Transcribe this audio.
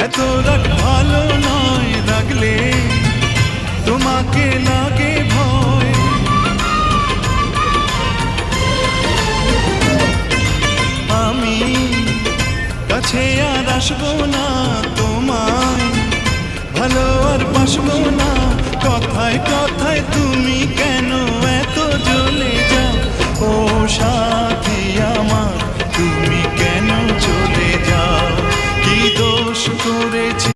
এত রাগ ভালো নয়, রাগলে তোমাকে লাগে ভয়। আমি কাছে আর আসবো না,